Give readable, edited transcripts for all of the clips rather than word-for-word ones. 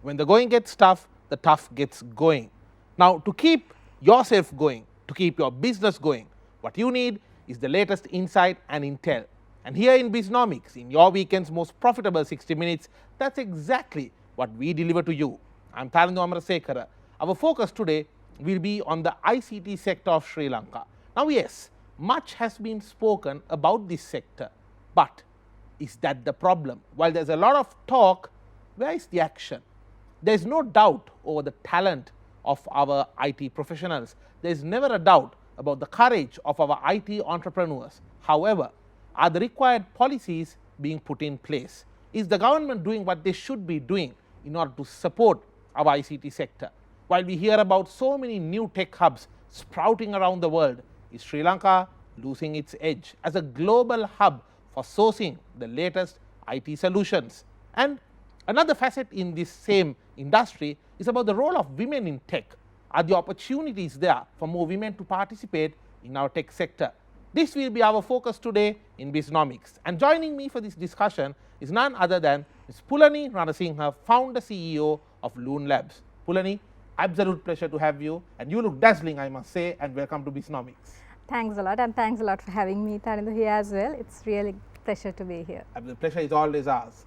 When the going gets tough, the tough gets going. Now, to keep yourself going, to keep your business going, what you need is the latest insight and intel. And here in BISNOMICS, in your weekend's most profitable 60 minutes, that's exactly what we deliver to you. I'm Tharindu Amarasekara. Our focus today will be on the ICT sector of Sri Lanka. Now, yes, much has been spoken about this sector, but is that the problem? While there's a lot of talk, where is the action? There's no doubt over the talent of our IT professionals. There's never a doubt about the courage of our IT entrepreneurs. However, are the required policies being put in place? Is the government doing what they should be doing in order to support our ICT sector? While we hear about so many new tech hubs sprouting around the world, is Sri Lanka losing its edge as a global hub for sourcing the latest IT solutions? And another facet in this same industry is about the role of women in tech. Are the opportunities there for more women to participate in our tech sector? This will be our focus today in BISNOMICS. And joining me for this discussion is none other than Ms. Pulani Ranasinghe, founder CEO of Loon Labs. Pulani, absolute pleasure to have you, and you look dazzling, I must say, and welcome to BISNOMICS. Thanks a lot, and thanks a lot for having me, Tharindu, here as well. It's really a pleasure to be here. The pleasure is always ours.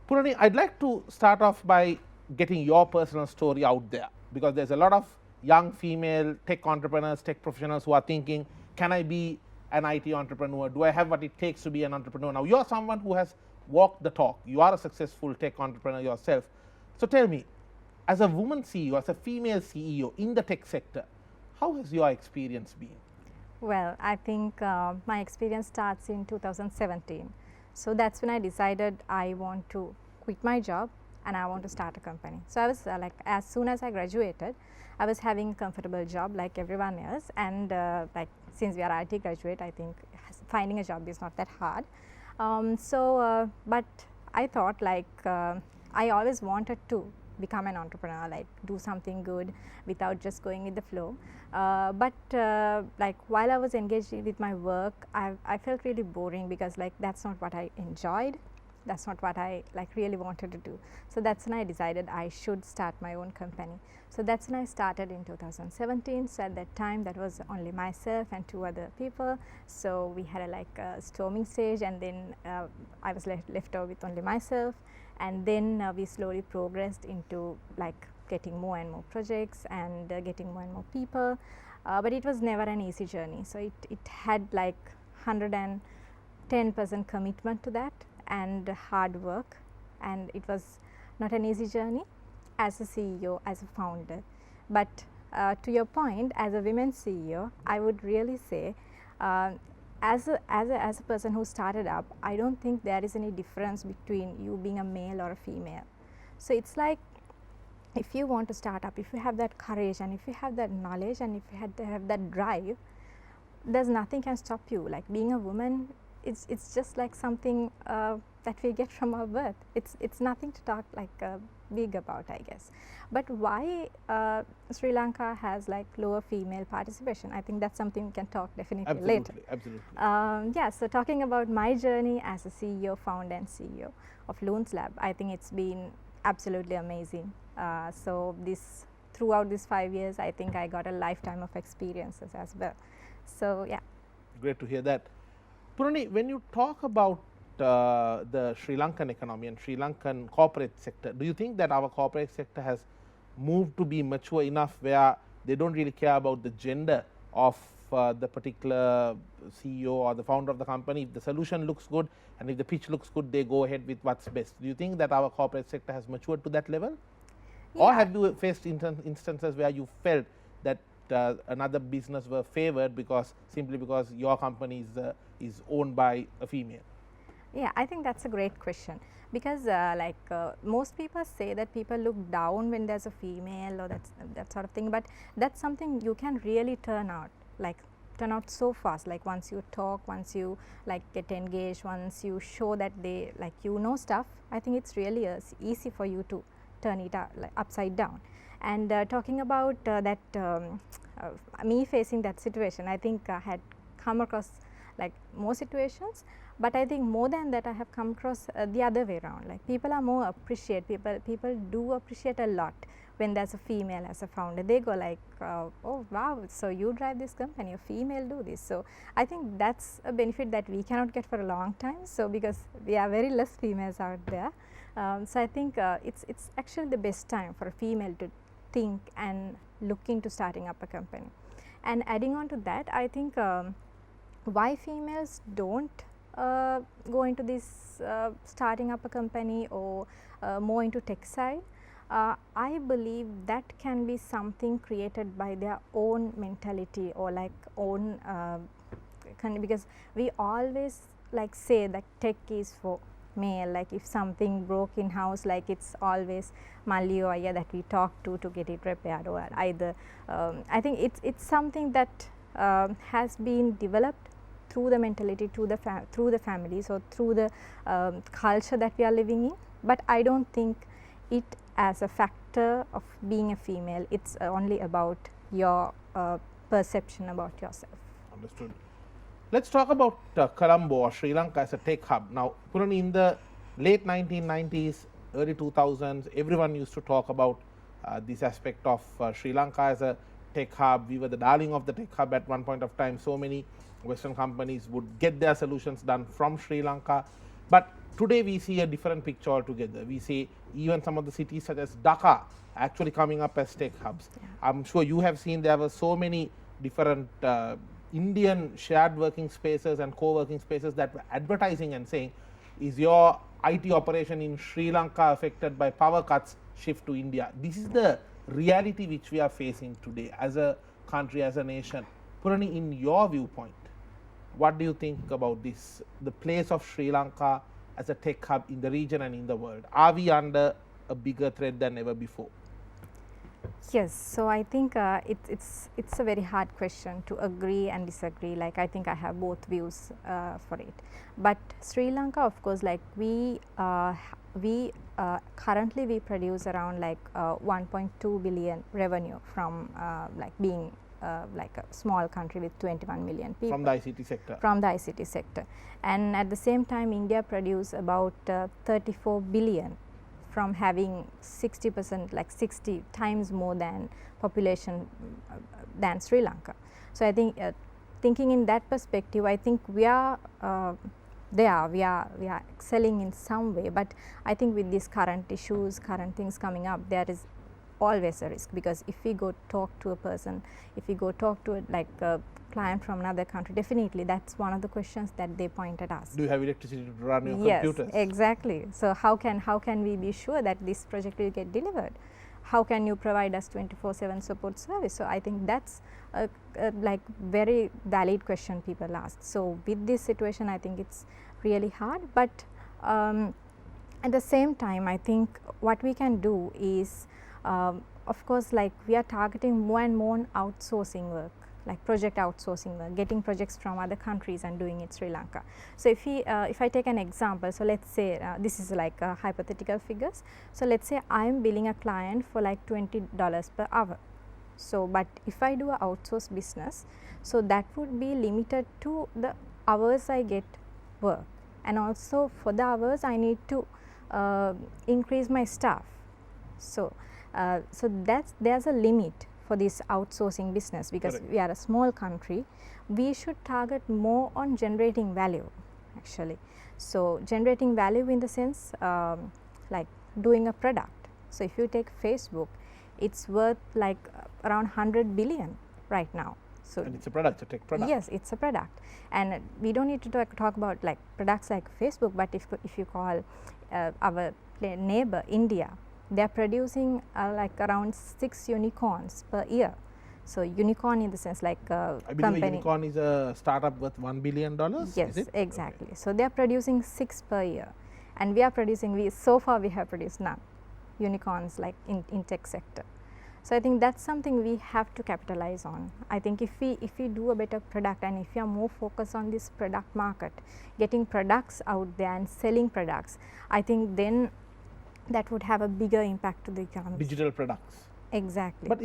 Pulani, I'd like to start off by getting your personal story out there, because there's a lot of young female tech entrepreneurs, tech professionals who are thinking, can I be an IT entrepreneur? Do I have what it takes to be an entrepreneur? Now, you're someone who has walked the talk. You are a successful tech entrepreneur yourself. So tell me, as a woman CEO, as a female CEO in the tech sector, how has your experience been? Well, I think my experience starts in 2017. So that's when I decided I want to quit my job and I want to start a company. So I was like, as soon as I graduated, I was having a comfortable job like everyone else, and like since we are IT graduate, I think finding a job is not that hard. But I thought like I always wanted to become an entrepreneur, like do something good without just going with the flow. Like while I was engaged with my work, I felt really boring, because like that's not what I enjoyed. That's not what I like really wanted to do. So that's when I decided I should start my own company. So that's when I started in 2017. So at that time, that was only myself and 2 other people. So we had a storming stage, and then I was left over with only myself. And then we slowly progressed into like getting more and more projects and getting more and more people. But it was never an easy journey. So it had like 110% commitment to that and hard work, and it was not an easy journey as a CEO, as a founder. But to your point, as a women CEO, I would really say as a person who started up, I don't think there is any difference between you being a male or a female. So it's like, if you want to start up, if you have that courage and if you have that knowledge and if you have that drive, there's nothing can stop you. Like being a woman, it's just like something that we get from our birth. It's nothing to talk like big about, I guess. But why Sri Lanka has like lower female participation? I think that's something we can talk definitely later. Absolutely. Yeah. So talking about my journey as a CEO, founder, and CEO of Loons Lab, I think it's been absolutely amazing. So throughout these 5 years, I think I got a lifetime of experiences as well. So yeah. Great to hear that. Pulani, when you talk about the Sri Lankan economy and Sri Lankan corporate sector, do you think that our corporate sector has moved to be mature enough where they don't really care about the gender of the particular CEO or the founder of the company? If the solution looks good and if the pitch looks good, they go ahead with what's best. Do you think that our corporate sector has matured to that level? Yeah. Or have you faced instances where you felt that another business were favored simply because your company is owned by a female? Yeah, I think that's a great question, because most people say that people look down when there's a female or that sort of thing, but that's something you can really turn out so fast. Like once you talk, once you like get engaged, once you show that they like stuff, I think it's really easy for you to turn it upside down. And talking about me facing that situation, I think I had come across like more situations, but I think more than that I have come across the other way around, like people are more people do appreciate a lot when there's a female as a founder. They go like, oh wow, so you drive this company, a female do this. So I think that's a benefit that we cannot get for a long time, so because we are very less females out there. So I think it's actually the best time for a female to think and look into starting up a company. And adding on to that, I think why females don't go into this starting up a company or more into tech side, I believe that can be something created by their own mentality or like own because we always like say that tech is for male, like if something broke in house, like it's always Malli or Aya that we talk to get it repaired, or either I think it's something that has been developed through the mentality, through the families or through the culture that we are living in. But I don't think it as a factor of being a female, it's only about your perception about yourself. Understood. Let's talk about Colombo or Sri Lanka as a tech hub. Now, Pulani, in the late 1990s, early 2000s, everyone used to talk about this aspect of Sri Lanka as a tech hub. We were the darling of the tech hub at one point of time. So many Western companies would get their solutions done from Sri Lanka. But today we see a different picture altogether. We see even some of the cities such as Dhaka actually coming up as tech hubs. Yeah. I'm sure you have seen there were so many different Indian shared working spaces and co-working spaces that were advertising and saying, is your IT operation in Sri Lanka affected by power cuts, shift to India. This is the reality which we are facing today as a country, as a nation. Pulani, in your viewpoint, what do you think about this, the place of Sri Lanka as a tech hub in the region and in the world? Are we under a bigger threat than ever before? Yes, so I think it's a very hard question to agree and disagree. Like I think I have both views for it. But Sri Lanka, of course, like we currently we produce around like 1.2 billion revenue from like being like a small country with 21 million people. From the ICT sector. From the ICT sector. And at the same time, India produce about 34 billion from having 60%, like 60 times more than population than Sri Lanka. So I think thinking in that perspective, I think we are we are excelling in some way, but I think with these current issues, current things coming up, there is always a risk, because if we go talk to a person, if we go talk to a client from another country, definitely that's one of the questions that they point at us. Do you have electricity to run your computers? Yes, exactly. So how can we be sure that this project will get delivered? How can you provide us 24/7 support service? So I think that's a like very valid question people ask. So with this situation, I think it's really hard, but at the same time, I think what we can do is, of course, like we are targeting more and more outsourcing work, like project outsourcing work, getting projects from other countries and doing it Sri Lanka. So if I take an example, so let's say this is like hypothetical figures. So let's say I am billing a client for like $20 per hour. So but if I do a outsource business, so that would be limited to the hours I get work, and also for the hours I need to increase my staff. So there's a limit for this outsourcing business, because Correct. we are a small country. We should target more on generating value, actually. So generating value in the sense like doing a product. So if you take Facebook, it's worth like around 100 billion right now. So and it's a product, a tech product. Yes, it's a product, and we don't need to talk about like products like Facebook, but if you call our neighbor India, they are producing like around 6 unicorns per year. So unicorn in the sense like I believe company. a unicorn is a startup worth $1 billion. Yes, exactly. Okay. So they are producing 6 per year, and we are producing. So far we have produced none unicorns like in tech sector. So I think that's something we have to capitalize on. I think if we do a better product, and if we are more focused on this product market, getting products out there and selling products, I think then that would have a bigger impact to the economy. Digital products. Exactly. But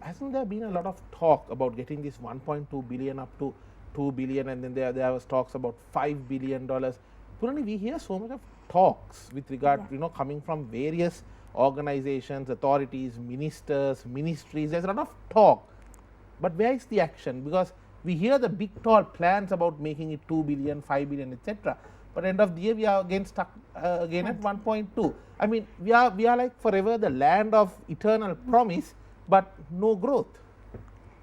hasn't there been a lot of talk about getting this 1.2 billion up to 2 billion, and then there was talks about $5 billion. Pulani, we hear so much of talks with regard, coming from various organizations, authorities, ministers, ministries. There's a lot of talk, but where is the action? Because we hear the big tall plans about making it 2 billion, 5 billion, etc. But end of the year, we are again stuck again at 1.2. I mean, we are like forever the land of eternal promise, but no growth.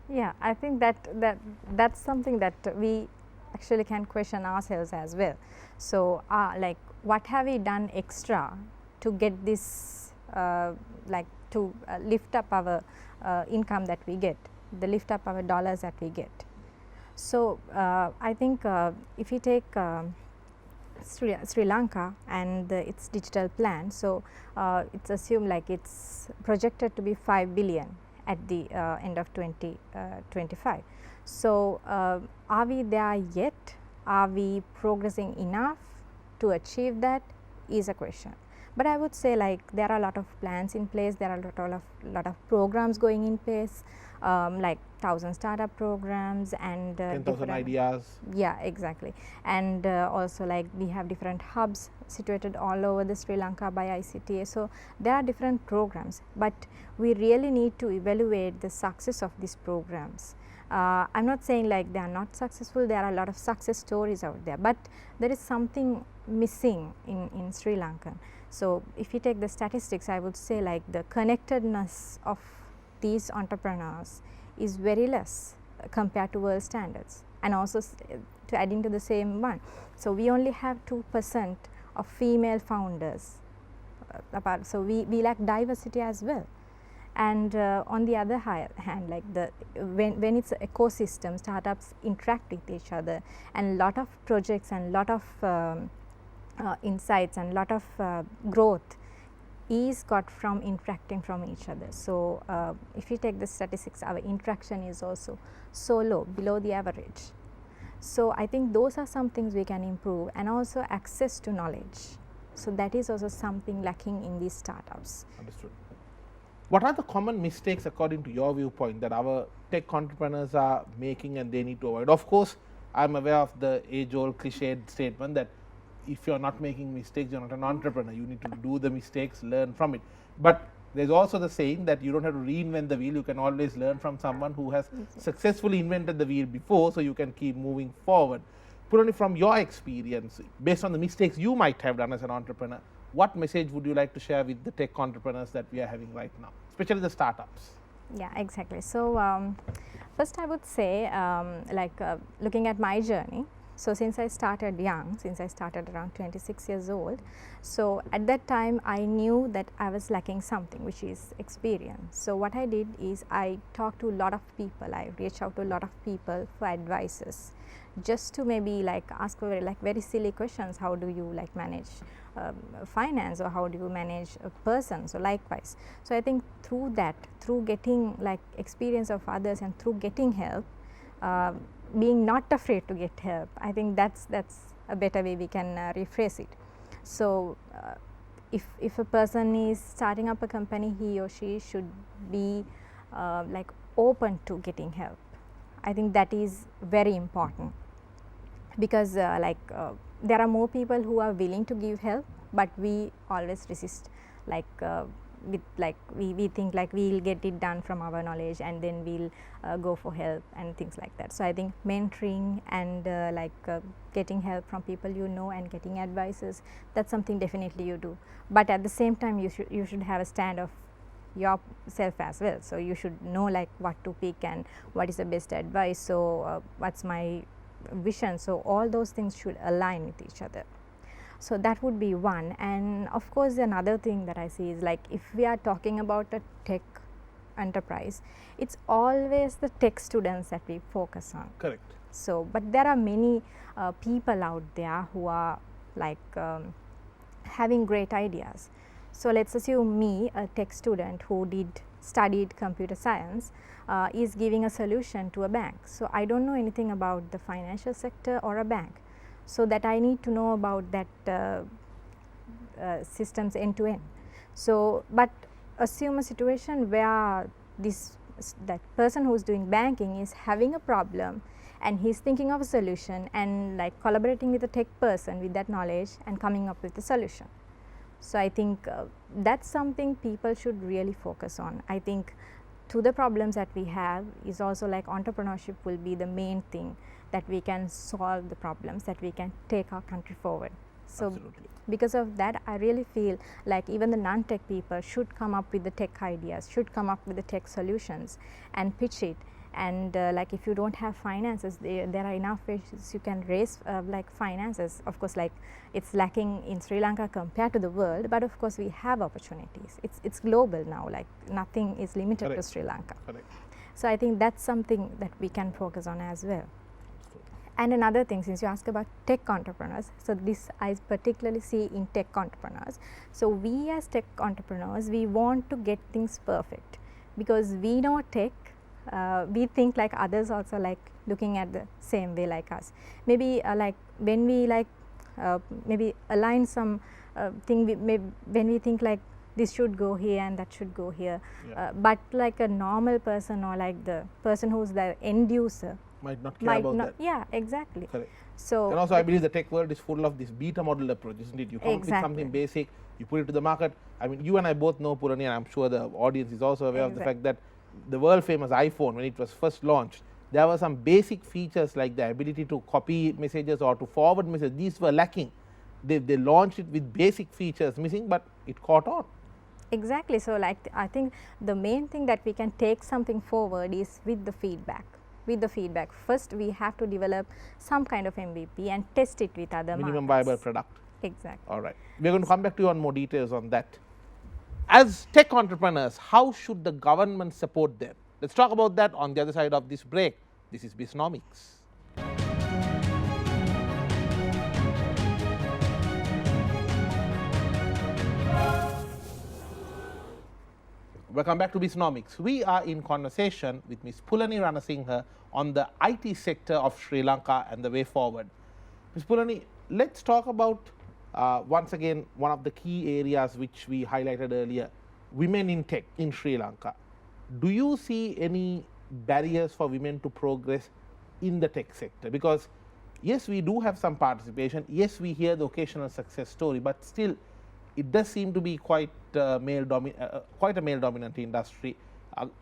Yeah, I think that's something that we actually can question ourselves as well. So, like, what have we done extra to get this, to lift up our income that we get, lift up our dollars that we get. So, I think if you take Sri Lanka and its digital plan, so it's assumed like it's projected to be 5 billion at the end of 2025. So, are we there yet? Are we progressing enough to achieve that is a question. But I would say, like, there are a lot of plans in place, there are a lot of programs going in place, like 1,000 startup programs and 10,000 ideas. Yeah, exactly. And also, like, we have different hubs situated all over the Sri Lanka by ICTA. So, there are different programs, but we really need to evaluate the success of these programs. I am not saying like they are not successful, there are a lot of success stories out there, but there is something missing in Sri Lanka. So, if you take the statistics, I would say like the connectedness of these entrepreneurs is very less compared to world standards, and also to add into the same one. So, we only have 2% of female founders apart. So, we lack diversity as well. And on the other hand, like when it's ecosystem, startups interact with each other, and lot of projects and lot of insights and lot of growth is got from interacting from each other. So, if you take the statistics, our interaction is also so low, below the average. So, I think those are some things we can improve, and also access to knowledge. So, that is also something lacking in these startups. Understood. What are the common mistakes according to your viewpoint that our tech entrepreneurs are making and they need to avoid? Of course, I am aware of the age-old cliched statement that if you are not making mistakes, you are not an entrepreneur. You need to do the mistakes, learn from it. But there is also the saying that you don't have to reinvent the wheel. You can always learn from someone who has successfully invented the wheel before, so you can keep moving forward. Pulani, from your experience, based on the mistakes you might have done as an entrepreneur, what message would you like to share with the tech entrepreneurs that we are having right now, especially the startups? Yeah, exactly. So, first I would say, looking at my journey. So, since I started young, since I started around 26 years old, so at that time I knew that I was lacking something, which is experience. So, what I did is I talked to a lot of people, I reached out to a lot of people for advices, just to maybe like ask for like very silly questions. How do you like manage finance, or how do you manage a person? So, likewise. So, I think through that, through getting like experience of others and through getting help, being not afraid to get help, I think that's a better way we can rephrase it. So, if a person is starting up a company, he or she should be like open to getting help. I think that is very important, because there are more people who are willing to give help, but we always resist, like with like we think like we will get it done from our knowledge, and then we'll go for help and things like that. So, I think mentoring and getting help from people you know and getting advices, that's something definitely you do, but at the same time you should have a stand of yourself as well. So, you should know like what to pick and what is the best advice. So, what's my vision? So, all those things should align with each other. So, that would be one. And of course, another thing that I see is like if we are talking about a tech enterprise, it's always the tech students that we focus on. Correct. So, but there are many people out there who are like having great ideas. So, let us assume me, a tech student who studied computer science, is giving a solution to a bank. So, I don't know anything about the financial sector or a bank. So, that I need to know about that systems end to end. So, but assume a situation where that person who is doing banking is having a problem, and he's thinking of a solution and like collaborating with a tech person with that knowledge and coming up with a solution. So I think that's something people should really focus on. I think to the problems that we have is also like entrepreneurship will be the main thing that we can solve the problems, that we can take our country forward. So Absolutely. because of that, I really feel like even the non-tech people should come up with the tech ideas, should come up with the tech solutions and pitch it. And like if you don't have finances, there are enough ways you can raise like finances. Of course, like it's lacking in Sri Lanka compared to the world, but of course we have opportunities. It's global now, like nothing is limited Correct. to Sri Lanka. Correct. So I think that's something that we can focus on as well. And another thing, since you ask about tech entrepreneurs, so this I particularly see in tech entrepreneurs. So we as tech entrepreneurs, we want to get things perfect because we know tech. We think like others also like looking at the same way like us. Maybe like when we like maybe align some thing, when we think like this should go here and that should go here, Yeah. but like a normal person or like the person who's the end user Might not care might about not. that. Yeah, exactly. Correct. So And also, I believe the tech world is full of this beta model approach, isn't it? You come up with something Exactly. basic, you put it to the market. I mean, you and I both know, Pulani, and I'm sure the audience is also aware of the fact that the world famous iPhone, when it was first launched, there were some basic features like the ability to copy messages or to forward messages. These were lacking. They launched it with basic features missing, but it caught on. Exactly. So like I think the main thing that we can take something forward is with the feedback. With the feedback, first we have to develop some kind of MVP and test it with other Minimum markets. viable product. Exactly. All right. We're going to come back to you on more details on that. As tech entrepreneurs, how should the government support them? Let's talk about that on the other side of this break. This is BISNOMICS. Welcome back to BISNOMICS. We are in conversation with Ms. Pulani Ranasinghe on the IT sector of Sri Lanka and the way forward. Ms. Pulani, let's talk about once again one of the key areas which we highlighted earlier, women in tech in Sri Lanka. Do you see any barriers for women to progress in the tech sector? Because yes, we do have some participation. Yes, we hear the occasional success story, but still it does seem to be quite a male-dominant industry,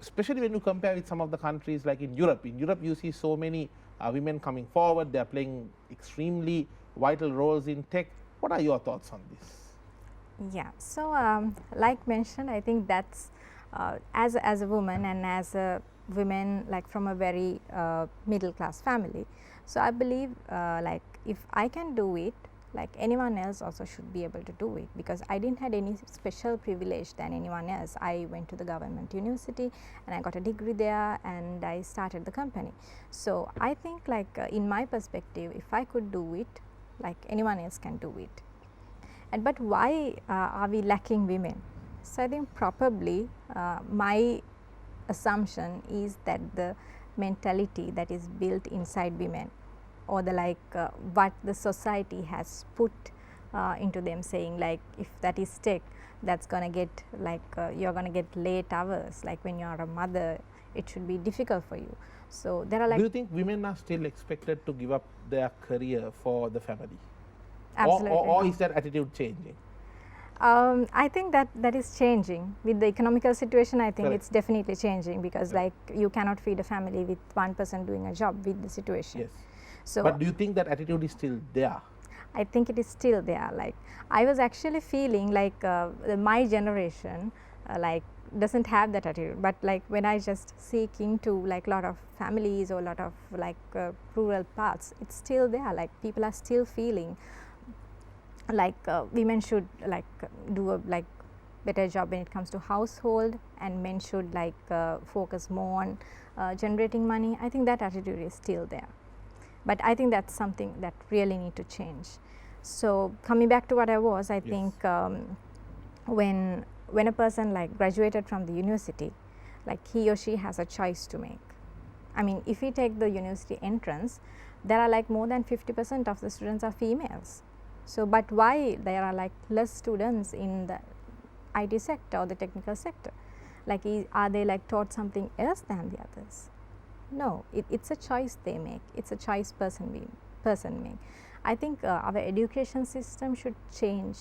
especially when you compare with some of the countries like in Europe. In Europe, you see so many women coming forward. They are playing extremely vital roles in tech. What are your thoughts on this? Yeah. So like mentioned, I think that's as a woman and as a woman like from a very middle class family. So I believe like if I can do it, like anyone else also should be able to do it, because I didn't had any special privilege than anyone else. I went to the government university and I got a degree there and I started the company. So I think like in my perspective, if I could do it, like anyone else can do it. And but why are we lacking women? So I think probably my assumption is that the mentality that is built inside women, or the like what the society has put into them, saying like if that is tech, that's gonna get like you're gonna get late hours, like when you are a mother it should be difficult for you. So there are like. Do you think women are still expected to give up their career for the family? Absolutely Or not. is that attitude changing? I think that is changing with the economical situation. I think Correct. it's definitely changing, because Correct. like you cannot feed a family with one person doing a job with the situation. Yes. So But do you think that attitude is still there? I think it is still there. Like I was actually feeling like my generation like doesn't have that attitude, but like when I just seek into like a lot of families or a lot of like rural parts, it's still there. Like people are still feeling like women should like do a like better job when it comes to household, and men should like focus more on generating money. I think that attitude is still there, but I think that's something that really need to change. So coming back to what I was, I think when a person like graduated from the university, like he or she has a choice to make. I mean, if we take the university entrance, there are like more than 50% of the students are females. So but why there are like less students in the IT sector or the technical sector? Like are they like taught something else than the others? No, it's a choice they make. It's a choice person make. I think our education system should change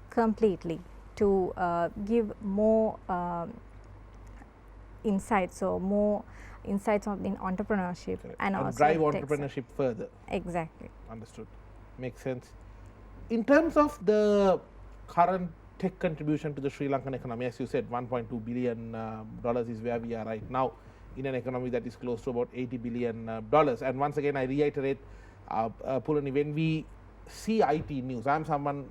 completely to give more insights or more insights on in entrepreneurship and also drive tech entrepreneurship further. Exactly. Understood. Makes sense. In terms of the current tech contribution to the Sri Lankan economy, as you said, $1.2 billion is where we are right now in an economy that is close to about $80 billion. And once again, I reiterate, Pulani, when we see IT news, I'm someone,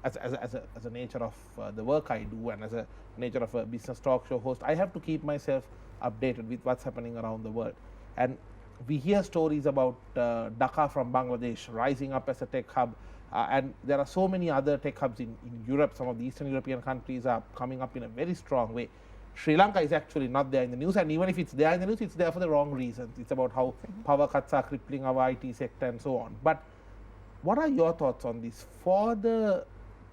as a nature of the work I do and as a nature of a business talk show host, I have to keep myself updated with what's happening around the world. And we hear stories about Dhaka from Bangladesh rising up as a tech hub, and there are so many other tech hubs in Europe. Some of the Eastern European countries are coming up in a very strong way. Sri Lanka is actually not there in the news, and even if it's there in the news, it's there for the wrong reasons. It's about how power cuts are crippling our IT sector and so on. But what are your thoughts on this for the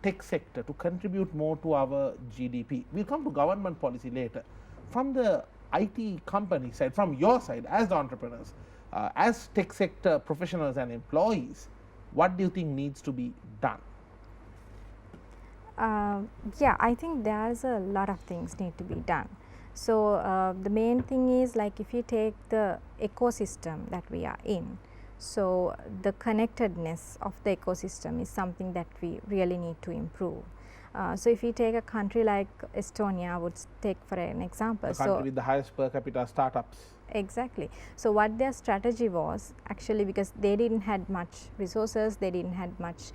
tech sector to contribute more to our GDP? We'll come to government policy later. From the IT company side, from your side as the entrepreneurs, as tech sector professionals and employees, what do you think needs to be done? Yeah, I think there's a lot of things need to be done. So the main thing is, like, if you take the ecosystem that we are in, so the connectedness of the ecosystem is something that we really need to improve. So if you take a country like Estonia, I would take for an example. The country with the highest per capita startups. Exactly. So what their strategy was, actually, because they didn't had much resources, they didn't had much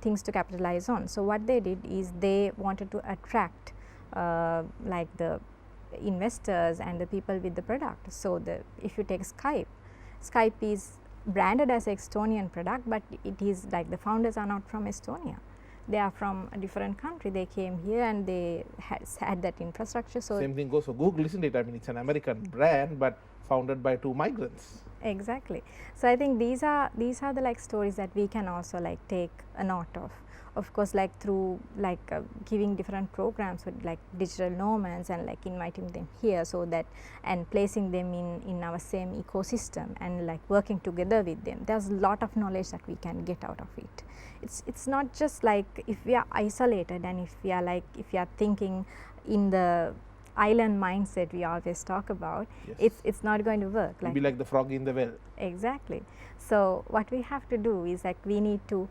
things to capitalize on. So what they did is they wanted to attract like the investors and the people with the product. So if you take Skype is branded as an Estonian product, but it is like the founders are not from Estonia. They are from a different country. They came here and they had that infrastructure. So same thing goes for Google, isn't it? I mean, it's an American brand, but founded by 2 migrants. Exactly. So I think these are the like stories that we can also like take a note of. Of course, like through like giving different programs with like digital nomads and like inviting them here, so that and placing them in our same ecosystem and like working together with them. There's a lot of knowledge that we can get out of it. It's not just like if we are isolated and if we are thinking in the island mindset we always talk about, yes, it's not going to work. Like, be like the frog in the well. Exactly. So what we have to do is like we need to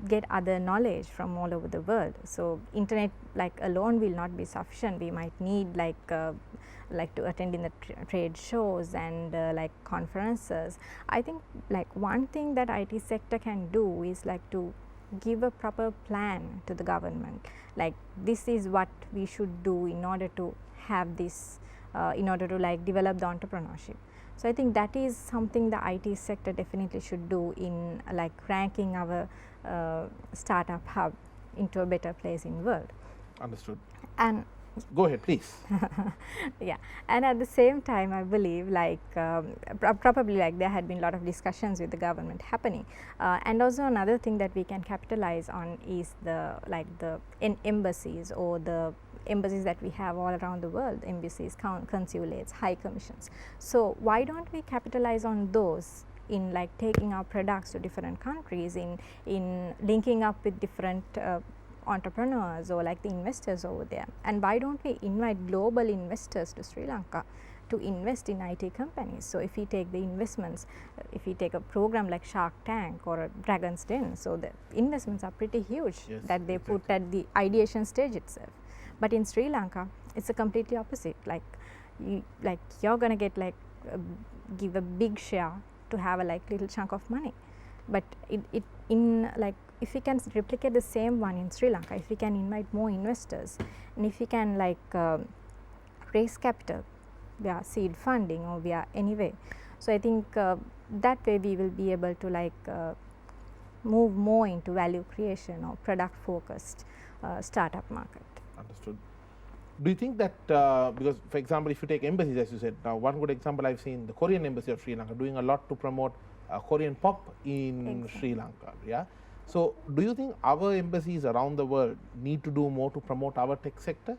get other knowledge from all over the world. So internet like alone will not be sufficient. We might need like to attend in the trade shows and like conferences. I think like one thing that IT sector can do is like to give a proper plan to the government, like this is what we should do in order to have this, in order to like develop the entrepreneurship. So I think that is something the IT sector definitely should do in like ranking our startup hub into a better place in the world. Understood. And go ahead, please. Yeah, and at the same time, I believe like probably like there had been a lot of discussions with the government happening, and also another thing that we can capitalize on is the like the embassies or the embassies that we have all around the world, embassies, consulates, high commissions. So why don't we capitalize on those in like taking our products to different countries, in linking up with different entrepreneurs or like the investors over there, and why don't we invite global investors to Sri Lanka to invest in IT companies? So if we take the investments, if we take a program like Shark Tank or a Dragon's Den, so the investments are pretty huge, yes, that they exactly. put at the ideation stage itself. But in Sri Lanka, it's a completely opposite. Like you're gonna get like give a big share to have a like little chunk of money, but it in like if we can replicate the same one in Sri Lanka, if we can invite more investors, and if we can like raise capital via seed funding or via any way, so I think that way we will be able to like move more into value creation or product focused startup market. Understood. Do you think that because for example, if you take embassies, as you said, now one good example I've seen the Korean embassy of Sri Lanka doing a lot to promote Korean pop in Exactly. Sri Lanka. Yeah. So do you think our embassies around the world need to do more to promote our tech sector?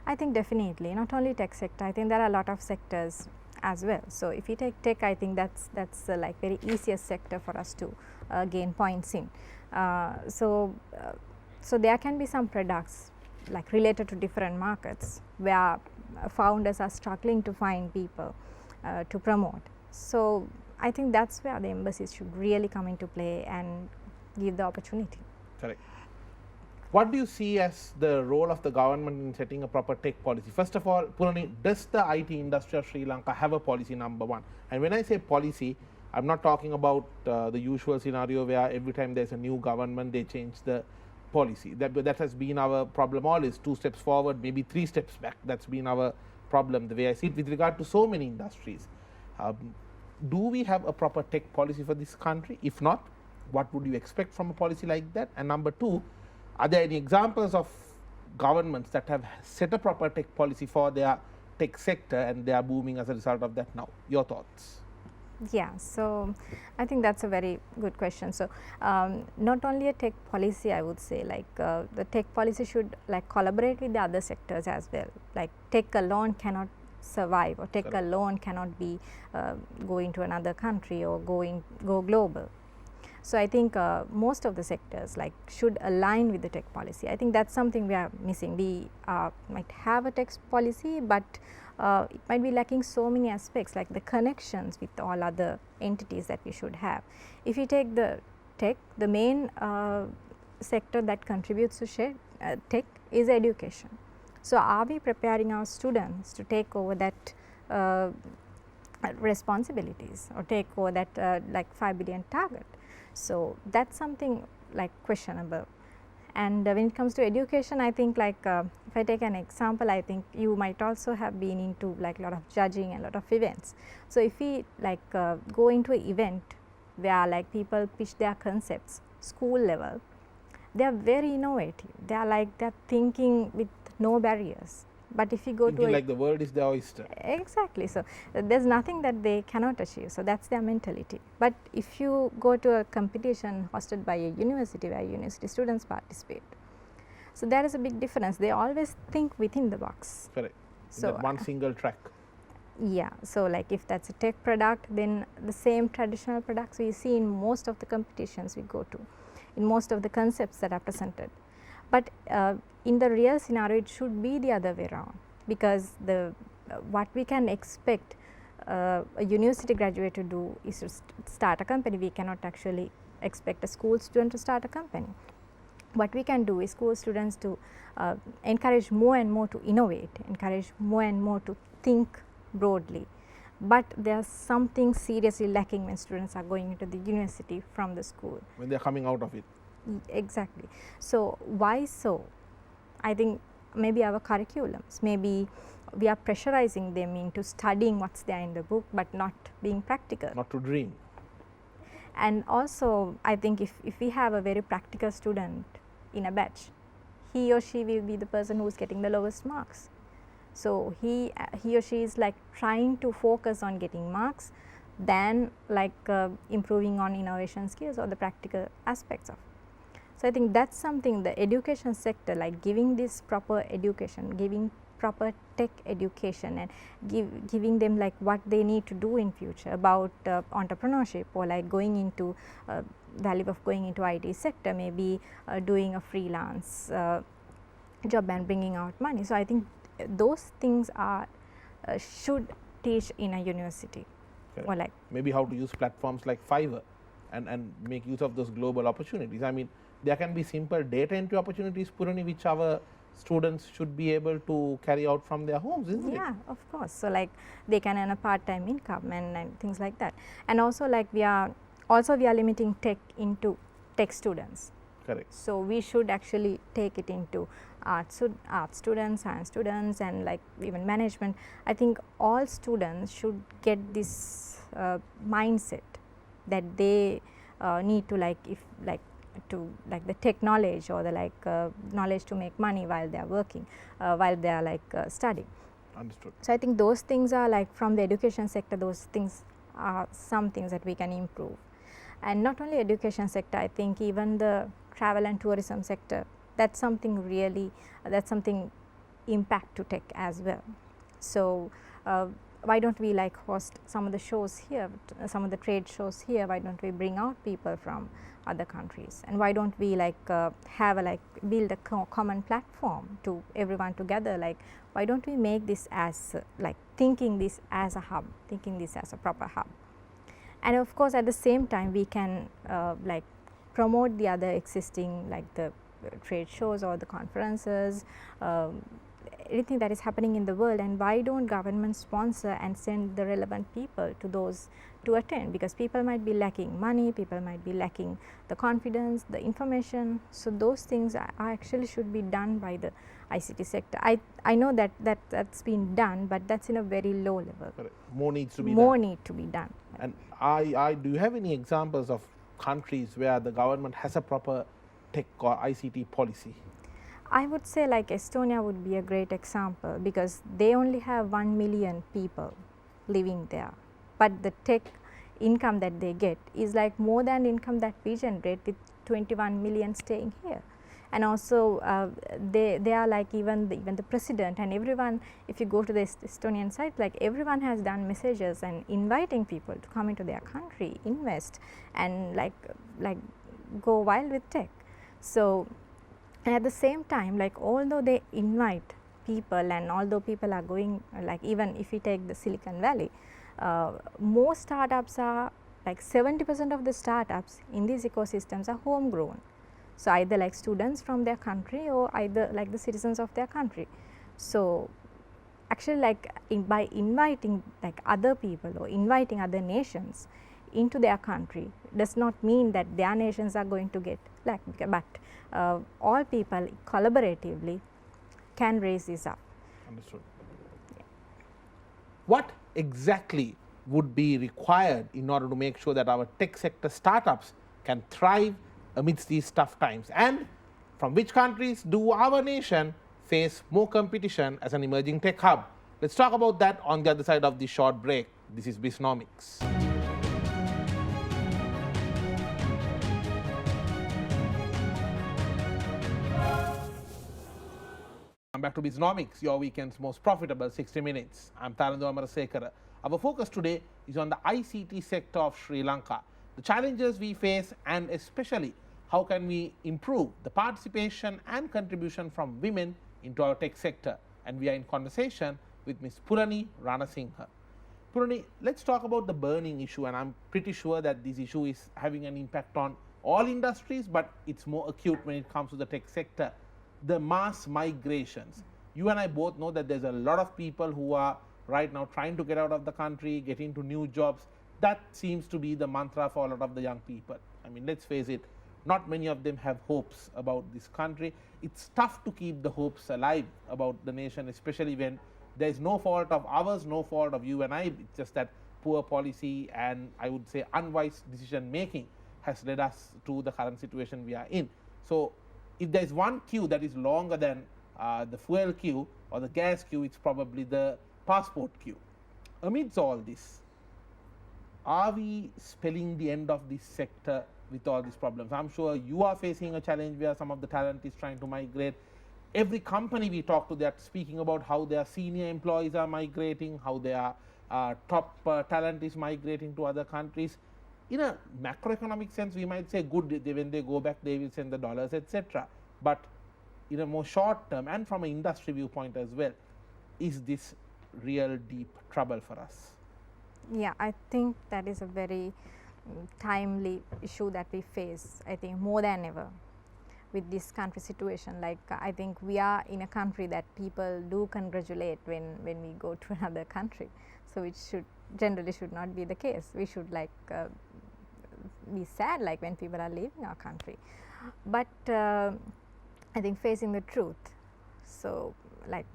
I think definitely, not only tech sector, I think there are a lot of sectors as well. So, if you take tech, I think that's like very easiest sector for us to gain points in. So there can be some products like related to different markets where founders are struggling to find people to promote. So, I think that's where the embassies should really come into play and give the opportunity. Correct. What do you see as the role of the government in setting a proper tech policy? First of all, Pulani, does the IT industry of Sri Lanka have a policy, number one? And when I say policy, I'm not talking about the usual scenario where every time there's a new government, they change the policy. That has been our problem always, 2 steps forward, maybe 3 steps back. That's been our problem, the way I see it with regard to so many industries. Do we have a proper tech policy for this country? If not, what would you expect from a policy like that? And number 2, are there any examples of governments that have set a proper tech policy for their tech sector and they are booming as a result of that now? Your thoughts? Yeah, so I think that's a very good question. So, not only a tech policy, I would say, like the tech policy should like collaborate with the other sectors as well. Like tech alone cannot survive, or tech Correct. alone cannot be going to another country or go global. So, I think most of the sectors like should align with the tech policy. I think that's something we are missing. We might have a tech policy, but it might be lacking so many aspects like the connections with all other entities that we should have. If you take the tech, the main sector that contributes to tech is education. So, are we preparing our students to take over that responsibilities or take over that like 5 billion target? So, that's something like questionable. And when it comes to education, I think like if I take an example, I think you might also have been into like a lot of judging and a lot of events. So, if we like go into an event where like people pitch their concepts school level, they are very innovative. They are like they're thinking with no barriers. But if you go Thinking to like the world is their oyster. exactly, so there's nothing that they cannot achieve. So that's their mentality. But if you go to a competition hosted by a university where university students participate, so there is a big difference. They always think within the box. Correct. So That one single track. yeah, so like if that's a tech product, then the same traditional products we see in most of the competitions we go to, in most of the concepts that are presented. But in the real scenario, it should be the other way around, because the what we can expect a university graduate to do is to start a company. We cannot actually expect a school student to start a company. What we can do is school students to encourage more and more to innovate, encourage more and more to think broadly. But there's something seriously lacking when students are going into the university from the school. When they are coming out of it. Exactly. So, why so? I think maybe our curriculums, maybe we are pressurizing them into studying what's there in the book, but not being practical. Not to dream. And also, I think if we have a very practical student in a batch, he or she will be the person who's getting the lowest marks. So, he or she is like trying to focus on getting marks than like improving on innovation skills or the practical aspects of it. So, I think that's something the education sector, like giving this proper education, giving proper tech education and giving them like what they need to do in future about entrepreneurship, or like going into value of going into IT sector, maybe doing a freelance job and bringing out money. So, I think those things are should teach in a university. Correct. Or like maybe how to use platforms like Fiverr and make use of those global opportunities. I mean, there can be simple data entry opportunities, Pulani, which our students should be able to carry out from their homes, isn't it? yeah, of course. So, like they can earn a part-time income and things like that. And also like we are limiting tech into tech students. Correct. So, we should actually take it into art students, science students, and like even management. I think all students should get this mindset that they need to the tech knowledge, or the knowledge to make money while they are working, while they are studying. Understood. So, I think those things are like from the education sector, those things are some things that we can improve. And not only education sector, I think even the travel and tourism sector, that's something really, that's something impact to tech as well. So, why don't we like host some of the shows here, some of the trade shows here, why don't we bring out people from other countries, and why don't we like have a like build a common platform to everyone together, like why don't we make this as like thinking this as a hub, thinking this as a proper hub. And of course, at the same time we can like promote the other existing like the trade shows or the conferences, anything that is happening in the world, and why don't government sponsor and send the relevant people to those to attend, because people might be lacking money, people might be lacking the confidence, the information. So those things are actually should be done by the ICT sector. I know that's been done, but that's in a very low level. Correct. More needs to be More done. need to be done. And do you have any examples of countries where the government has a proper tech or ICT policy? I would say like Estonia would be a great example, because they only have 1 million people living there, but the tech income that they get is like more than income that we generate with 21 million staying here. And also they are like even the president and everyone, if you go to the Estonian site, like everyone has done messages and inviting people to come into their country, invest, and like go wild with tech. So, and at the same time, like although they invite people, and although people are going, like even if we take the Silicon Valley, most startups are like 70% of the startups in these ecosystems are homegrown. So either like students from their country or either like the citizens of their country. So actually like by inviting like other people or inviting other nations into their country does not mean that their nations are going to get like, but all people collaboratively can raise this up. Understood. What exactly would be required in order to make sure that our tech sector startups can thrive amidst these tough times, and from which countries do our nation face more competition as an emerging tech hub? Let's talk about that on the other side of this short break. This is BISNOMICS. Welcome back to BISNOMICS, your weekend's most profitable 60 minutes. I'm Tarandu Amarasekara. Our focus today is on the ICT sector of Sri Lanka, the challenges we face, and especially how can we improve the participation and contribution from women into our tech sector. And we are in conversation with Ms. Pulani Ranasinghe. Pulani, let's talk about the burning issue, and I'm pretty sure that this issue is having an impact on all industries, but it's more acute when it comes to the tech sector. The mass migrations. You and I both know that there's a lot of people who are right now trying to get out of the country, get into new jobs. That seems to be the mantra for a lot of the young people. I mean, let's face it, not many of them have hopes about this country. It's tough to keep the hopes alive about the nation, especially when there is no fault of ours, no fault of you and I. It's just that poor policy and I would say unwise decision making has led us to the current situation we are in. So if there is one queue that is longer than the fuel queue or the gas queue, it's probably the passport queue. Amidst all this, are we spelling the end of this sector with all these problems? I'm sure you are facing a challenge where some of the talent is trying to migrate. Every company we talk to, they are speaking about how their senior employees are migrating, how their top talent is migrating to other countries. In a macroeconomic sense, we might say good, when they go back they will send the dollars, etc. But in a more short term and from an industry viewpoint as well, is this real deep trouble for us? Yeah, I think that is a very timely issue that we face, I think more than ever with this country situation. Like I think we are in a country that people do congratulate when we go to another country, so it should generally should not be the case. We should like be sad like when people are leaving our country, but I think facing the truth. So like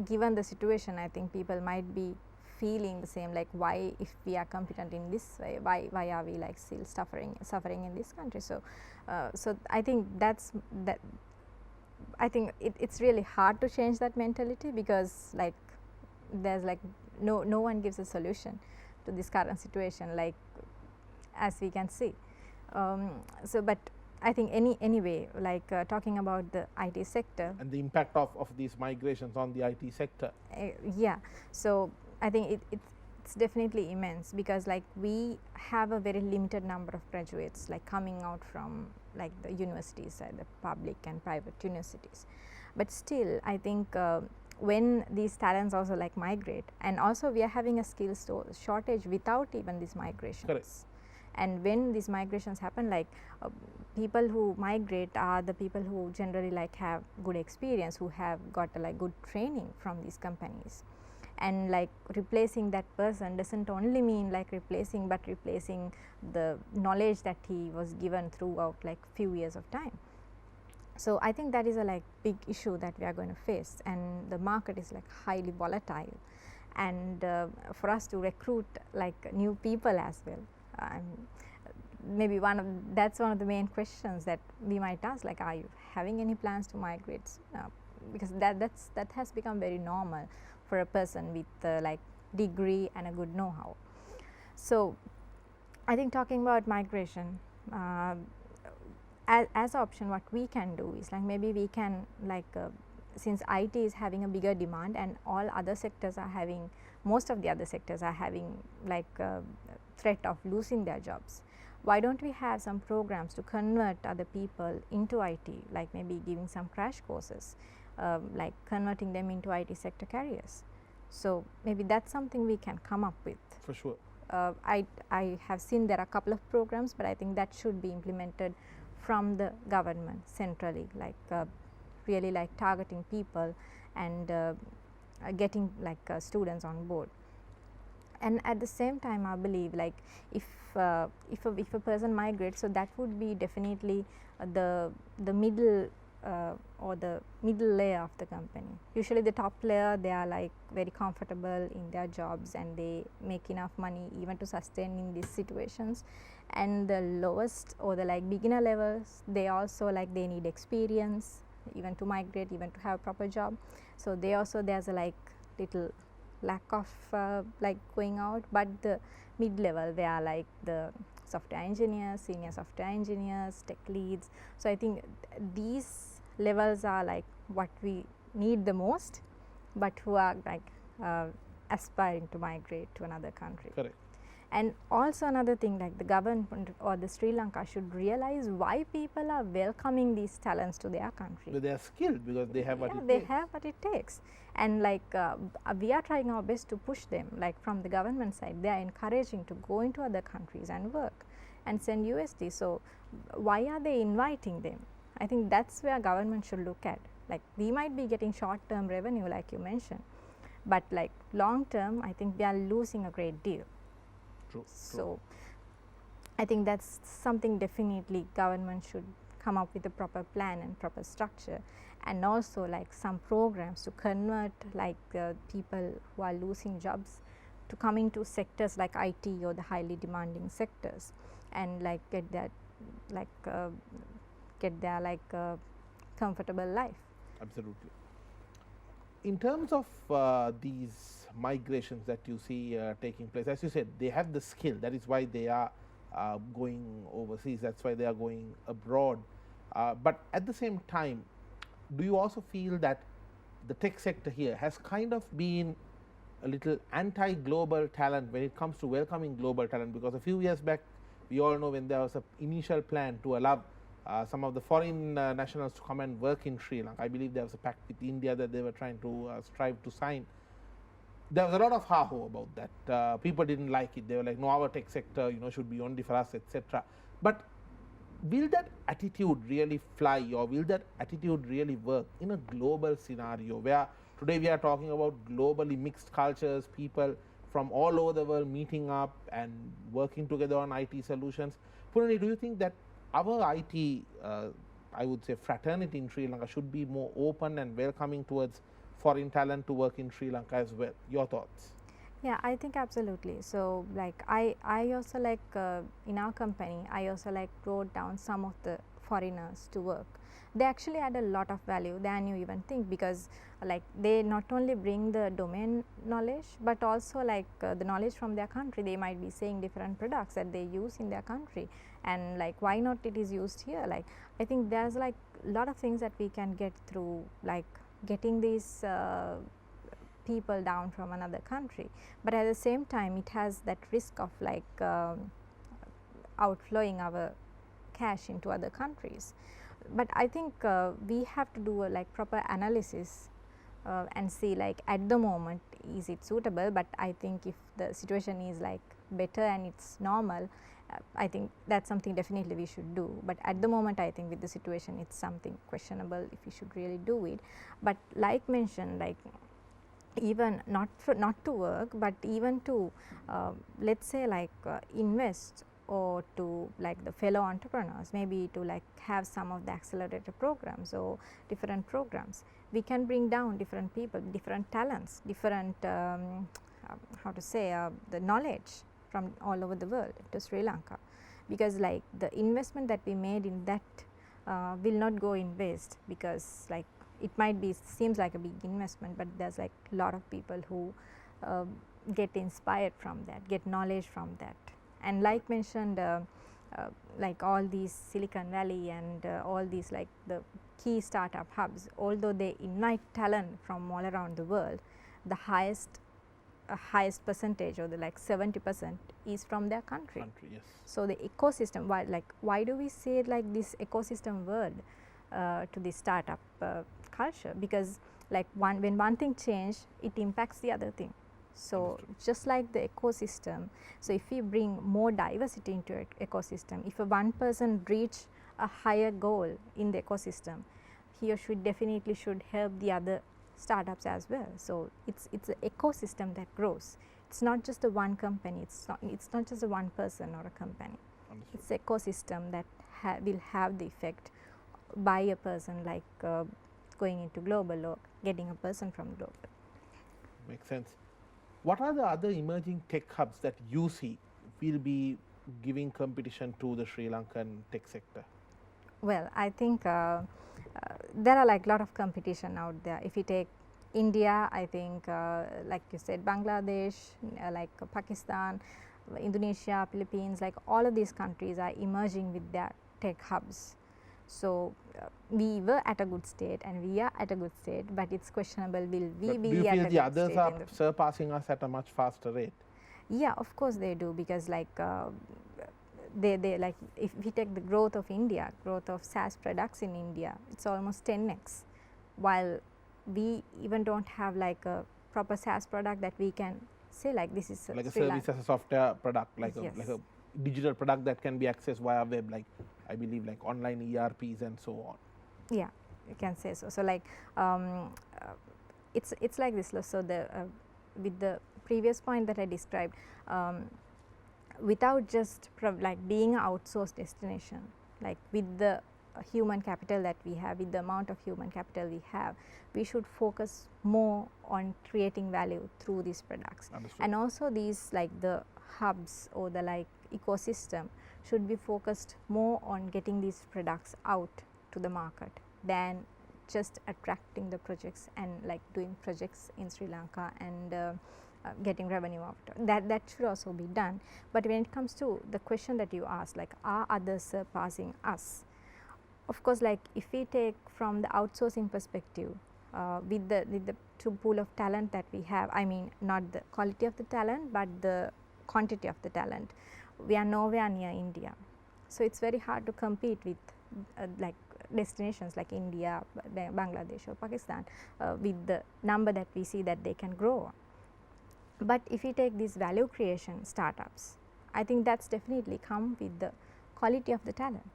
given the situation, I think people might be feeling the same, like why, if we are competent in this way, why are we like still suffering in this country? So so I think I think it's really hard to change that mentality, because like there's like no one gives a solution to this current situation, like as we can see. So but I think anyway, like talking about the IT sector and the impact of these migrations on the IT sector. Yeah, so I think it's definitely immense, because like we have a very limited number of graduates like coming out from like the universities, the public and private universities. But still, I think when these talents also like migrate, and also we are having a skills shortage without even these migrations. Correct. And when these migrations happen, like people who migrate are the people who generally like have good experience, who have got like good training from these companies. And like replacing that person doesn't only mean like replacing, but replacing the knowledge that he was given throughout like few years of time. So I think that is a like big issue that we are going to face, and the market is like highly volatile, and for us to recruit like new people as well, maybe that's one of the main questions that we might ask, like, are you having any plans to migrate? Because that has become very normal for a person with like degree and a good know-how. So I think talking about migration, as option, what we can do is like maybe we can like since IT is having a bigger demand and all other sectors are having, most of the other sectors are having like threat of losing their jobs, why don't we have some programs to convert other people into IT, like maybe giving some crash courses, like converting them into IT sector careers. So maybe that's something we can come up with. For sure. I have seen there are a couple of programs, but I think that should be implemented from the government centrally, like really like targeting people and getting like students on board. And at the same time, I believe like if a person migrates, so that would be definitely the middle or the middle layer of the company. Usually the top layer, they are like very comfortable in their jobs and they make enough money even to sustain in these situations. And the lowest or the like beginner levels, they also like they need experience even to migrate, even to have a proper job. So they also, there's a like little lack of like going out. But the mid level, they are like the software engineers, senior software engineers, tech leads. So I think these levels are like what we need the most, but who are like aspiring to migrate to another country. Correct. And also another thing, like the government or the Sri Lanka should realize why people are welcoming these talents to their country. But they are skilled because they have what it they takes. have what it takes. And like we are trying our best to push them, like from the government side, they are encouraging to go into other countries and work and send USD. So why are they inviting them? I think that's where government should look at. Like we might be getting short term revenue like you mentioned, but like long term, I think we are losing a great deal. True. So I think that's something definitely government should come up with a proper plan and proper structure, and also like some programs to convert like people who are losing jobs to come into sectors like IT or the highly demanding sectors, and like get that like get their like comfortable life. Absolutely. In terms of these migrations that you see taking place, as you said, they have the skill. That is why they are going overseas. That's why they are going abroad. But at the same time, do you also feel that the tech sector here has kind of been a little anti-global talent when it comes to welcoming global talent? Because a few years back, we all know when there was an initial plan to allow some of the foreign nationals to come and work in Sri Lanka. I believe there was a pact with India that they were trying to strive to sign. There was a lot of ha-ho about that. People didn't like it. They were like, no, our tech sector, should be only for us, etc. But will that attitude really fly, or will that attitude really work in a global scenario where today we are talking about globally mixed cultures, people from all over the world meeting up and working together on IT solutions? Pulani, do you think that our IT, I would say, fraternity in Sri Lanka should be more open and welcoming towards foreign talent to work in Sri Lanka as well? Your thoughts? Yeah, I think absolutely. So like I also like in our company, I also like brought down some of the foreigners to work. They actually add a lot of value than you even think, because like they not only bring the domain knowledge, but also like the knowledge from their country. They might be saying different products that they use in their country, and like why not it is used here. Like I think there's like a lot of things that we can get through like getting these people down from another country, but at the same time it has that risk of like outflowing our cash into other countries. But I think we have to do a like proper analysis and see like at the moment is it suitable, but I think if the situation is like better and it's normal, I think that's something definitely we should do. But at the moment I think with the situation it's something questionable if we should really do it. But like mentioned, like even not to work, but even to let us say like invest or to like the fellow entrepreneurs, maybe to like have some of the accelerator programs or different programs. We can bring down different people, different talents, different how to say the knowledge from all over the world to Sri Lanka, because like the investment that we made in that will not go in waste, because like it might be seems like a big investment, but there's like a lot of people who get inspired from that, get knowledge from that. And like mentioned, like all these Silicon Valley and all these like the key startup hubs, although they invite talent from all around the world, the highest percentage, or the like 70% is from their country. Yes. So the ecosystem, why do we say like this ecosystem word to the startup culture? Because like when one thing change, it impacts the other thing. So just like the ecosystem, so if we bring more diversity into an ecosystem, if a one person reach a higher goal in the ecosystem, he or she definitely should help the other startups as well. So it's an ecosystem that grows. It's not just a one company. It's not just a one person or a company. Understood. It's ecosystem that will have the effect by a person, like going into global or getting a person from global. Makes sense. What are the other emerging tech hubs that you see will be giving competition to the Sri Lankan tech sector? Well, I think there are like lot of competition out there. If you take India, I think like you said, Bangladesh, like Pakistan, Indonesia, Philippines, like all of these countries are emerging with their tech hubs. So we were at a good state and we are at a good state, but it's questionable will we be do you at feel a the good others state are surpassing us at a much faster rate? Yeah, of course they do, because like they like if we take the growth of India, growth of SaaS products in India, it's almost 10x, while we even don't have like a proper SaaS product that we can say like this is like a service as a software product, like yes. like a digital product that can be accessed via web, like I believe like online ERPs and so on. Yeah, you can say so. So like it's like this. So the with the previous point that I described, without just like being an outsourced destination, like with the human capital that we have, with the amount of human capital we have, we should focus more on creating value through these products. Understood. And also these like the hubs or the like ecosystem should be focused more on getting these products out to the market than just attracting the projects and like doing projects in Sri Lanka and getting revenue out. That should also be done. But when it comes to the question that you asked, like are others surpassing us? Of course, like if we take from the outsourcing perspective, with the pool of talent that we have, I mean not the quality of the talent, but the quantity of the talent, we are nowhere near India. So it's very hard to compete with like destinations like India, Bangladesh or Pakistan with the number that we see that they can grow. But if we take these value creation startups, I think that's definitely come with the quality of the talent.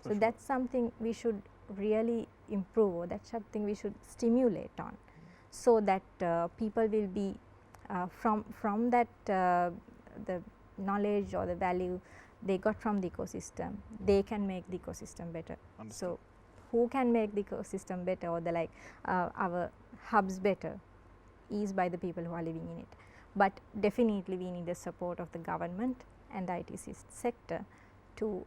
So that's something we should really improve, or that's something we should stimulate on, so that people will be from that the knowledge or the value they got from the ecosystem, they can make the ecosystem better. Understood. So who can make the ecosystem better, or the like our hubs better, is by the people who are living in it. But definitely we need the support of the government and the IT sector to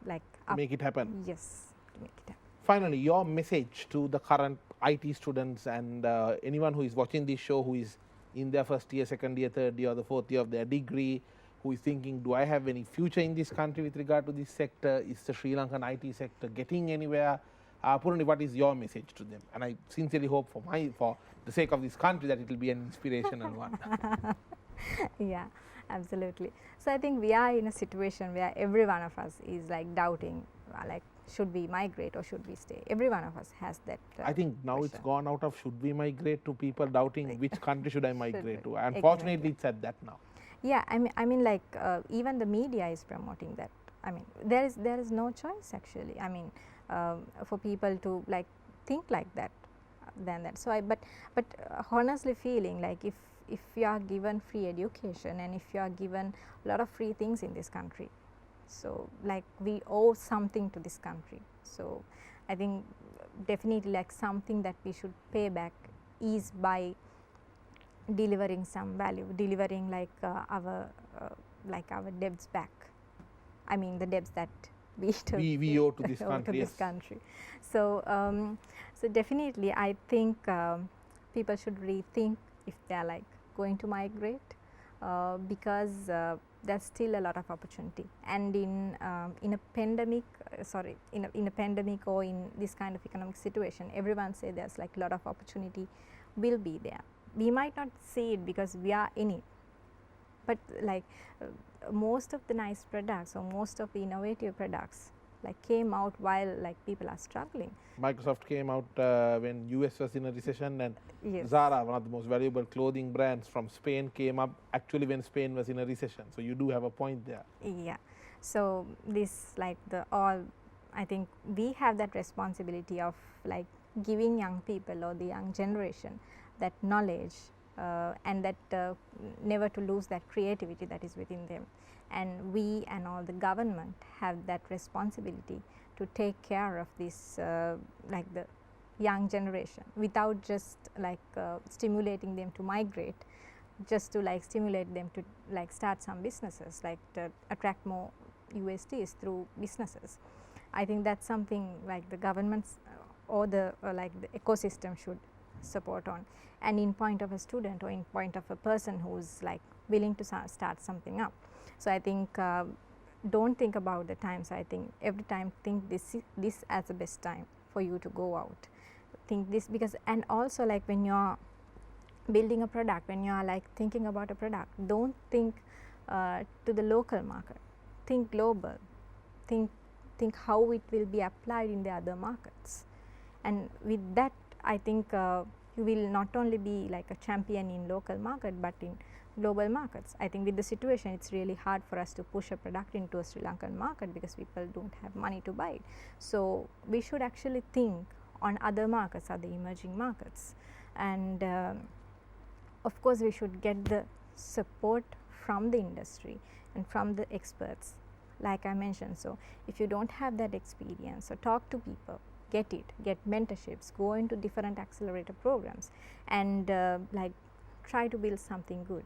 like make it happen. Yes, to make it happen. Finally, your message to the current IT students and anyone who is watching this show, who is in their first year, second year, third year, or the fourth year of their degree, who is thinking, do I have any future in this country with regard to this sector? Is the Sri Lankan IT sector getting anywhere? Pulani, what is your message to them? And I sincerely hope for the sake of this country that it will be an inspirational one. Yeah, absolutely. So I think we are in a situation where every one of us is like doubting, like should we migrate or should we stay? Every one of us has that. I think now question. it's gone out of should we migrate to people doubting which country should I migrate to. Exactly. Unfortunately, it's at that now. Yeah, I mean, like even the media is promoting that. I mean, there is no choice actually. I mean, for people to like think like that, than that. So but honestly feeling like if you are given free education and if you are given a lot of free things in this country, so like we owe something to this country. So I think definitely like something that we should pay back is by delivering some value, delivering like our debts back. I mean the debts that we owe to this country. This country. So so definitely I think people should rethink if they are like going to migrate, because there's still a lot of opportunity, and in a pandemic, in a pandemic or in this kind of economic situation, everyone say there's like a lot of opportunity will be there. We might not see it because we are in it, but like most of the nice products or most of the innovative products like came out while like people are struggling. Microsoft came out when US was in a recession, and Yes. Zara, one of the most valuable clothing brands from Spain, came up actually when Spain was in a recession. So you do have a point there. Yeah. So this like the all, I think we have that responsibility of like giving young people or the young generation that knowledge and that never to lose that creativity that is within them. And we and all the government have that responsibility to take care of this like the young generation without just like stimulating them to migrate, just to like stimulate them to like start some businesses, like to attract more USDs through businesses. I think that's something like the governments or the like the ecosystem should support on. And in point of a student or in point of a person who's like willing to start something up. So I think don't think about the time. So I think every time think this as the best time for you to go out. Think this, because and also like when you're building a product, when you are like thinking about a product, don't think to the local market. Think global. Think how it will be applied in the other markets. And with that, I think you will not only be like a champion in local market, but in global markets. I think with the situation, it's really hard for us to push a product into a Sri Lankan market because people don't have money to buy it. So we should actually think on other markets, other emerging markets. And of course, we should get the support from the industry and from the experts, like I mentioned. So if you don't have that experience, so talk to people, get mentorships, go into different accelerator programs, and like try to build something good.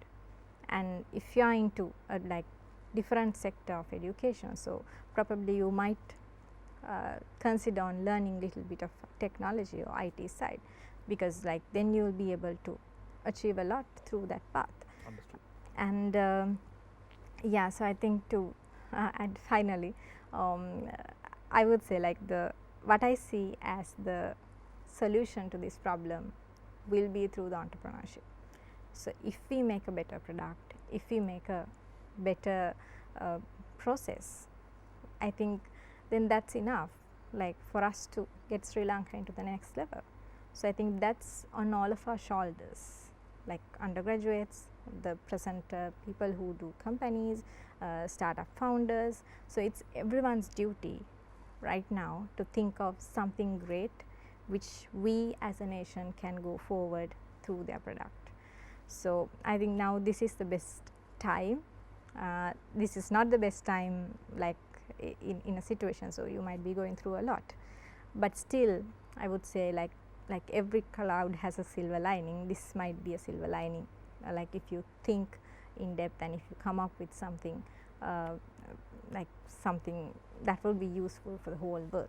And if you are into a like different sector of education, so probably you might consider on learning little bit of technology or IT side, because like then you will be able to achieve a lot through that path. Understood. And yeah, so I think to and finally I would say like what I see as the solution to this problem will be through the entrepreneurship. So if we make a better product, if we make a better process, I think then that's enough like for us to get Sri Lanka into the next level. So I think that's on all of our shoulders, like undergraduates, the present people who do companies, startup founders. So it's everyone's duty right now to think of something great which we as a nation can go forward through their product. So I think now this is the best time. This is not the best time like in a situation, so you might be going through a lot, but still I would say like every cloud has a silver lining. This might be a silver lining, like if you think in depth and if you come up with something like something that will be useful for the whole world.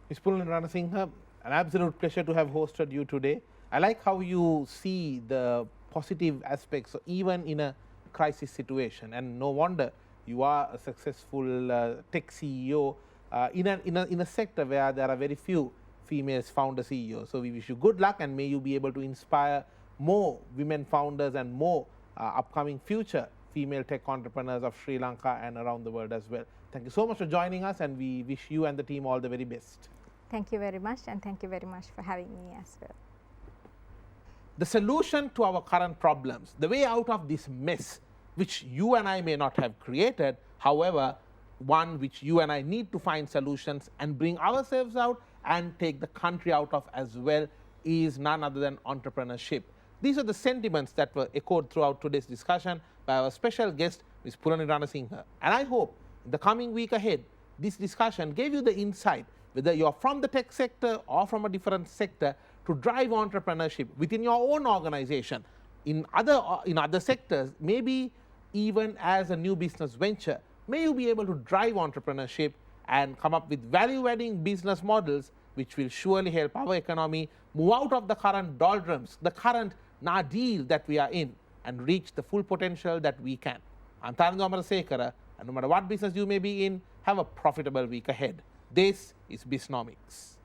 Ms. Pulani Ranasinghe, an absolute pleasure to have hosted you today. I like how you see the positive aspects even in a crisis situation, and no wonder you are a successful tech CEO in a sector where there are very few females founder CEOs. So we wish you good luck, and may you be able to inspire more women founders and more upcoming future female tech entrepreneurs of Sri Lanka and around the world as well. Thank you so much for joining us, and we wish you and the team all the very best. Thank you very much, and thank you very much for having me as well. The solution to our current problems, the way out of this mess, which you and I may not have created, however, one which you and I need to find solutions and bring ourselves out and take the country out of as well, is none other than entrepreneurship. These are the sentiments that were echoed throughout today's discussion by our special guest, Ms. Pulani Ranasinghe. And I hope in the coming week ahead, this discussion gave you the insight, whether you're from the tech sector or from a different sector, to drive entrepreneurship within your own organization, in other sectors, maybe even as a new business venture. May you be able to drive entrepreneurship and come up with value-adding business models which will surely help our economy move out of the current doldrums, the current nadir that we are in, and reach the full potential that we can. I'm Tarunga Amarasekara, and no matter what business you may be in, have a profitable week ahead. This is BISNOMICS.